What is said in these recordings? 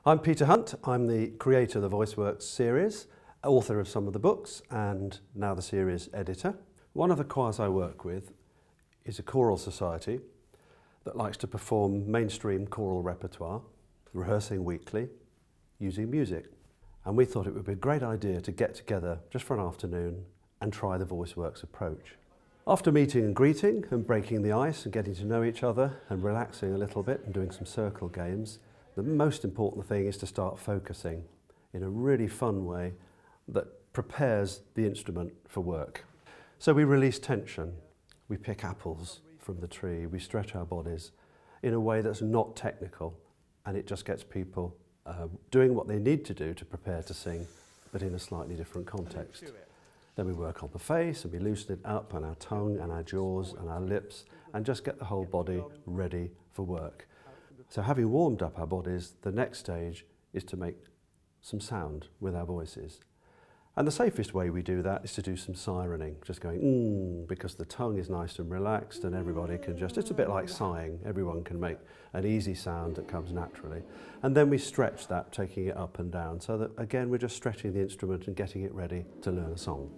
I'm Peter Hunt. I'm the creator of the VoiceWorks series, author of some of the books and now the series editor. One of the choirs I work with is a choral society that likes to perform mainstream choral repertoire, rehearsing weekly, using music. And we thought it would be a great idea to get together just for an afternoon and try the VoiceWorks approach. After meeting and greeting and breaking the ice and getting to know each other and relaxing a little bit and doing some circle games, the most important thing is to start focusing in a really fun way that prepares the instrument for work. So we release tension, we pick apples from the tree, we stretch our bodies in a way that's not technical, and it just gets people doing what they need to do to prepare to sing, but in a slightly different context. Then we work on the face and we loosen it up, and our tongue and our jaws and our lips, and just get the whole body ready for work. So having warmed up our bodies, the next stage is to make some sound with our voices. And the safest way we do that is to do some sirening, just going because the tongue is nice and relaxed and everybody can just, it's a bit like sighing, everyone can make an easy sound that comes naturally. And then we stretch that, taking it up and down, so that again we're just stretching the instrument and getting it ready to learn a song.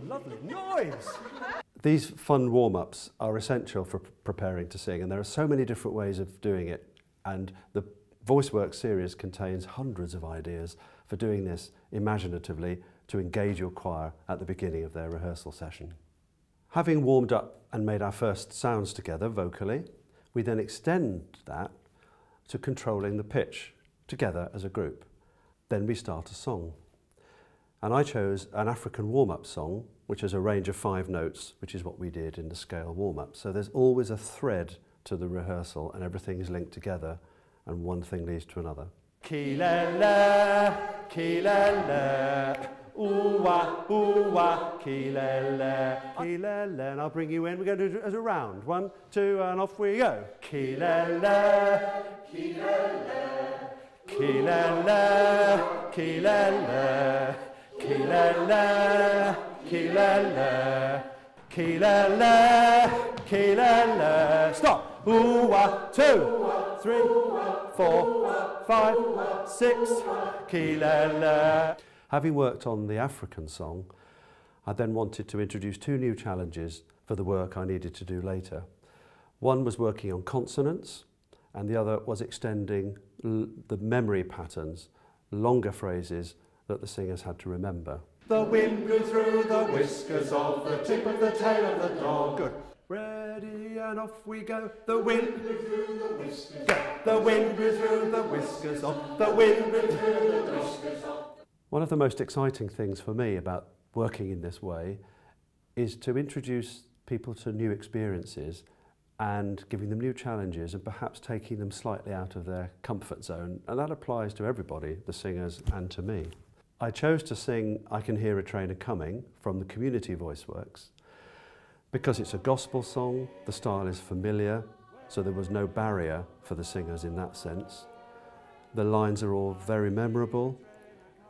Lovely noise! These fun warm-ups are essential for preparing to sing, and there are so many different ways of doing it, and the VoiceWorks series contains hundreds of ideas for doing this imaginatively to engage your choir at the beginning of their rehearsal session. Having warmed up and made our first sounds together vocally, we then extend that to controlling the pitch together as a group. Then we start a song. And I chose an African warm-up song, which is a range of 5 notes, which is what we did in the scale warm-up. So there's always a thread to the rehearsal and everything is linked together and one thing leads to another. Kilele, kilele, ooh-wah, ooh-wah, kilele, kilele. And I'll bring you in. We're going to do it as a round. 1, 2, and off we go. Kilele, kilele, kilele, kilele. Kilele, kilele, kilele, kilele. Stop. Ooh-wah, 2, 3, 4, 5, 6. Kilele. Having worked on the African song, I then wanted to introduce 2 new challenges for the work I needed to do later. One was working on consonants, and the other was extending the memory patterns, longer phrases that the singers had to remember. The wind blew through the whiskers of the tip of the tail of the dog. Good. Ready and off we go. The wind blew through the whiskers. Go. The wind blew through the whiskers of. The wind blew through the whiskers of. One of the most exciting things for me about working in this way is to introduce people to new experiences and giving them new challenges and perhaps taking them slightly out of their comfort zone. And that applies to everybody, the singers and to me. I chose to sing I Can Hear a Train A-Coming from the Community VoiceWorks because it's a gospel song, the style is familiar, so there was no barrier for the singers in that sense. The lines are all very memorable,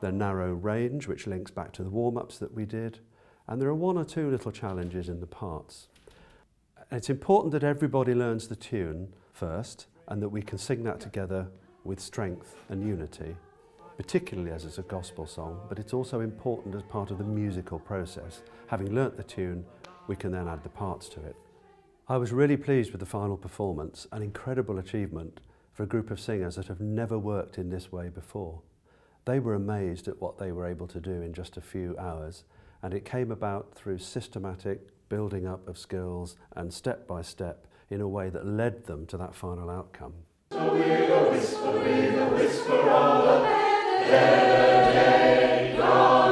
they're narrow range, which links back to the warm-ups that we did, and there are 1 or 2 little challenges in the parts. It's important that everybody learns the tune first and that we can sing that together with strength and unity, particularly as it's a gospel song, but it's also important as part of the musical process. Having learnt the tune, we can then add the parts to it. I was really pleased with the final performance, an incredible achievement for a group of singers that have never worked in this way before. They were amazed at what they were able to do in just a few hours, and it came about through systematic building up of skills and step by step in a way that led them to that final outcome. So with a whisper of the dead day gone.